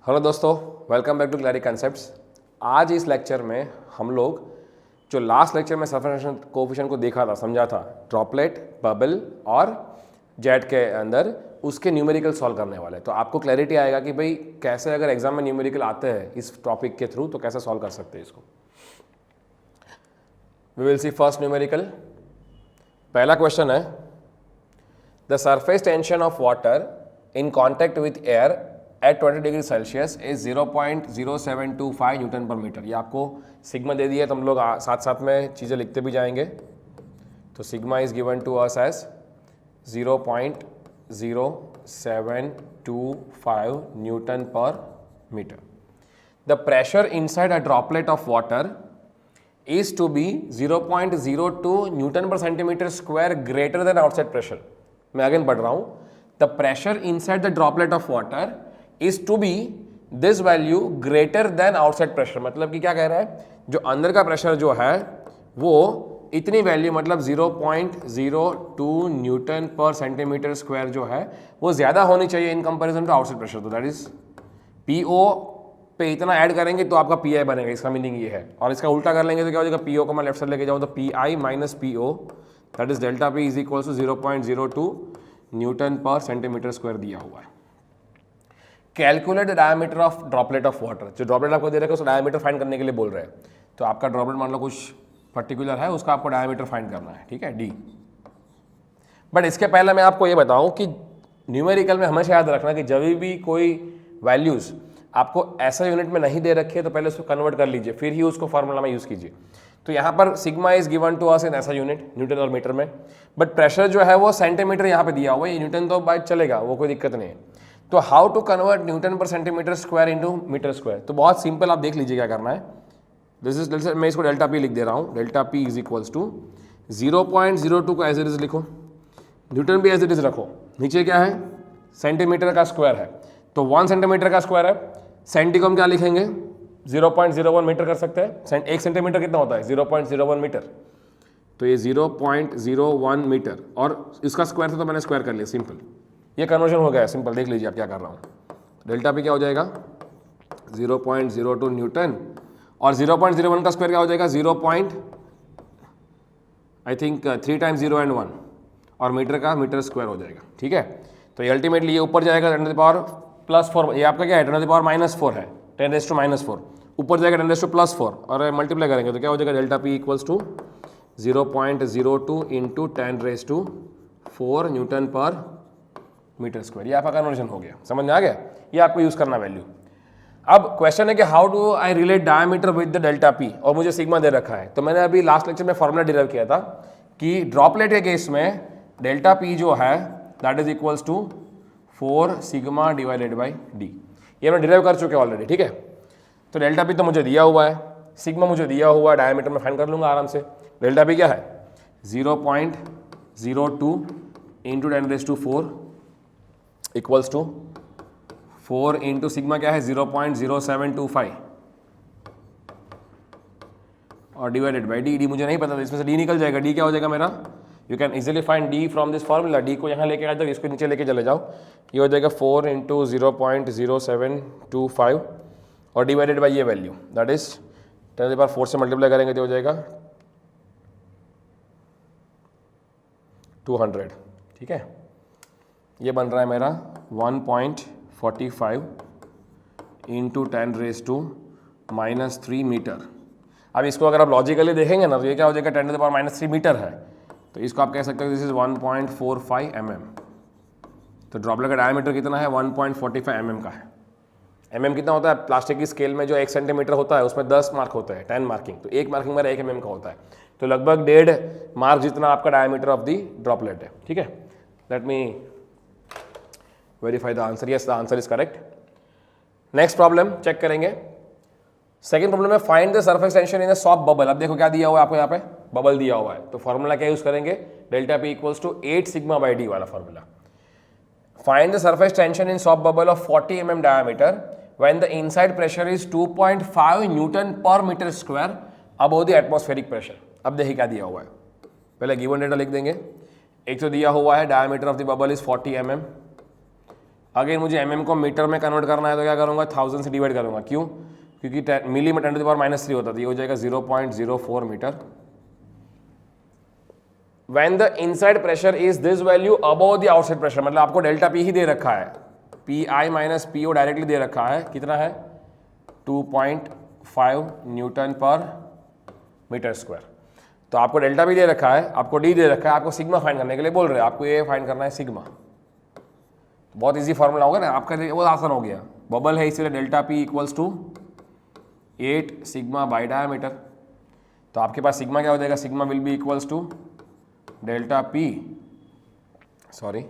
Hello दोस्तों, welcome back to Clarity Concepts. आज इस लेक्चर में हम लोग जो लास्ट लेक्चर में सफरेशन कोफिशिएंट को देखा था, समझा था, ड्रॉपलेट, बबल और जेट के अंदर उसके न्यूमेरिकल सॉल्व करने वाले। तो आपको क्लैरिटी आएगा कि भाई कैसे अगर एग्जाम में न्यूमेरिकल आते हैं इस टॉपिक के थ्रू तो कैसे सॉल्व कर सकते हैं इसको। We will see first numerical. पहला क्वेश्चन है, the surface tension of water in contact with air at 20 degree Celsius is 0.0725 newton per metre. ये आपको सिग्मा दे दिया, तो हम लोग साथ साथ में चीज़ें लिखते भी जाएंगे। तो sigma is given to us as 0.0725 newton per metre. The pressure inside a droplet of water is to be 0.02 newton per centimetre square greater than outside pressure. मैं अगेन पढ़ रहा हूं, the pressure inside the droplet of water is to be this value greater than outside pressure. मतलब कि क्या कह रहा है, जो अंदर का प्रेशर जो है वो इतनी वैल्यू मतलब 0.02 न्यूटन पर सेंटीमीटर स्क्वायर जो है वो ज्यादा होनी चाहिए in comparison to outside pressure. तो दैट इज पीओ पे इतना ऐड करेंगे तो आपका पी आई बनेगा, इसका मीनिंग ये है। और इसका उल्टा कर लेंगे तो क्या हो जाएगा, पीओ को मैं लेफ्ट साइड लेके जाऊँ तो P I minus PO that is delta P is equal to 0.02 newton per centimetre square दिया हुआ है। Calculate the diameter of droplet of water. जो ड्रॉपलेट आपको दे रखा है उसका डायमीटर फाइंड करने के लिए बोल रहे हैं। तो आपका ड्रॉपलेट मान लो कुछ पर्टिकुलर है, उसका आपको डायमीटर फाइंड करना है, ठीक है, डी। बट इसके पहले मैं आपको ये बताऊं कि न्यूमेरिकल में हमेशा याद रखना कि जब भी कोई वैल्यूज आपको ऐसा यूनिट में नहीं दे रखी है तो पहले उसको कन्वर्ट कर लीजिए, फिर ही उसको फार्मूला में यूज कीजिए। तो यहाँ पर sigma is given to us in SI unit, newton और मीटर में, बट प्रेशर जो है वो सेंटीमीटर यहाँ पे दिया हुआ है। न्यूटन तो बाइक चलेगा, वो कोई दिक्कत नहीं है। तो how to convert newton per centimetre square into metre square, तो बहुत सिंपल, आप देख लीजिए क्या करना है। दिस इज, मैं इसको डेल्टा पी लिख दे रहा हूँ। Delta P is equals to 0.02 को एज इट इज लिखो, न्यूटन भी एज इट इज रखो, नीचे क्या है सेंटीमीटर का स्क्वायर है, तो 1 सेंटीमीटर का स्क्वायर है। सेंटी को हम क्या लिखेंगे, 0.01 मीटर कर सकते हैं। 1 सेंटीमीटर कितना होता है, 0.01 मीटर। तो ये 0.01 मीटर और इसका स्क्वायर था तो मैंने स्क्वायर कर लिया, सिंपल। ये कन्वर्जन हो गया, सिंपल। देख लीजिए आप क्या कर रहा हूँ। डेल्टा पी क्या हो जाएगा, 0.02 न्यूटन, और 0.01 का स्क्वायर क्या हो जाएगा, 3 टाइम्स 0 and 1, और मीटर का मीटर स्क्वायर हो जाएगा, ठीक है। तो ये अल्टीमेटली ये ऊपर जाएगा 10 टू द पावर +4, ये आपका क्या है 10 टू द पावर -4 है, 10 टू -4, ऊपर जाएगा 10 टू +4 और मल्टीप्लाई करेंगे तो क्या हो जाएगा, delta P equals to 0.02 into 10 to 4 newton per metre square. ये आपका कन्वर्जन हो गया, समझ में आ गया। ये आपको यूज करना वैल्यू। अब क्वेश्चन है कि how do I relate diameter with the delta P, और मुझे सिग्मा दे रखा है। तो मैंने अभी लास्ट लेक्चर में फॉर्मूला डिराइव किया था कि ड्रॉपलेट के केस में डेल्टा पी जो है that is equals to 4 sigma divided by D. ये मैं डिराइव कर चुके ऑलरेडी, ठीक है। तो डेल्टा पी तो मुझे दिया हुआ है, सिग्मा मुझे दिया हुआ है, डायमीटर में फाइंड कर लूंगा आराम से। डेल्टा पी क्या है, 0.02 into 10 to 4 equals to 4 into sigma क्या है 0.0725 और डिवाइडेड बाई डी। डी मुझे नहीं पता था, इसमें से डी निकल जाएगा। डी क्या हो जाएगा मेरा, you can easily find D from this formula. D को यहाँ लेके आ जाओ, इसको नीचे लेके चले जाओ, ये हो जाएगा 4 इंटू 0.0725 और डिवाइडेड बाई ये value that is 10 to the power 4 से मल्टीप्लाई करेंगे तो हो जाएगा 200, ठीक है। ये बन रहा है मेरा 1.45 इंटू 10 टू -3 मीटर। अब इसको अगर आप लॉजिकली देखेंगे ना तो ये क्या हो जाएगा, 10 टू द पावर -3 मीटर है, तो इसको आप कह सकते हो दिस इज 1.45 mm। तो ड्रॉपलेट का डायमीटर कितना है, 1.45 mm का है। mm कितना होता है, प्लास्टिक की स्केल में जो 1 सेंटीमीटर होता है उसमें 10 मार्क होते हैं, 10 मार्किंग, तो एक मार्किंग मेरा 1 mm का होता है। तो लगभग 1.5 मार्क जितना आपका डायमीटर ऑफ द ड्रॉपलेट है, ठीक है। Let me verify the answer. Yes, the answer is correct. Next problem check करेंगे। सेकंड प्रॉब्लम में find the surface tension in a soft bubble. अब देखो क्या दिया हुआ है आपको, यहाँ पे बबल दिया हुआ है, तो फॉर्मूला क्या यूज करेंगे, delta P equals to 8 sigma by D वाला formula. Find the surface tension in soft bubble of 40 mm diameter when the inside pressure is 2.5 newton per metre square above the atmospheric pressure. अब देखिए क्या दिया हुआ है, पहले given data लिख देंगे। एक तो दिया हुआ है diameter of the bubble is 40 mm, again मुझे mm को मीटर में कन्वर्ट करना है तो क्या करूँगा, 1000 से डिवाइड करूँगा। क्यों? क्योंकि मिली में 10⁻³ होता था, ये हो जाएगा 0.04 metre. When the inside pressure is this value above the outside pressure, मतलब आपको डेल्टा पी ही दे रखा है, P I minus P O directly दे रखा है, कितना है 2.5 न्यूटन पर मीटर स्क्वायर। तो आपको डेल्टा भी दे रखा है, आपको डी दे रखा है, आपको सिग्मा फाइंड करने के लिए बोल रहे हैं, आपको ये फाइंड करना है सिग्मा। बहुत इजी फॉर्मूला होगा ना आपका, बहुत आसान हो गया। बबल है इसलिए delta P equals to 8 sigma by diameter. तो आपके पास सिग्मा क्या हो जाएगा, sigma will be equals to delta P, sorry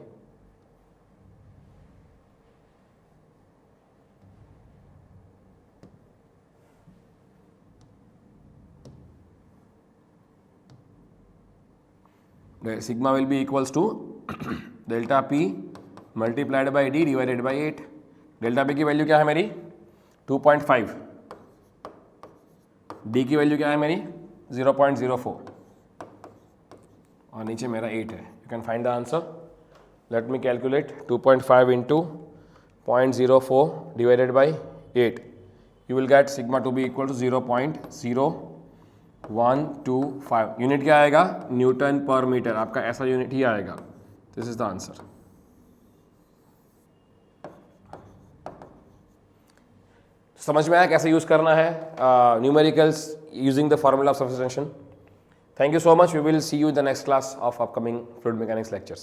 sigma will be equals to delta P multiplied by D divided by 8। Delta P की value क्या है मेरी 2.5, डी की वैल्यू क्या है मेरी 0.04 और नीचे मेरा 8 है। You can find the answer. Let me calculate 2.5 into 0.04 divided by 8, you will get sigma to be equal to 0.0125। Unit क्या आएगा, न्यूटन पर मीटर, आपका ऐसा यूनिट ही आएगा। This is the answer. समझ में आया कैसे यूज करना है numericals using the formula of surface tension. Thank you so much. We will see you in the next class of upcoming fluid mechanics lectures.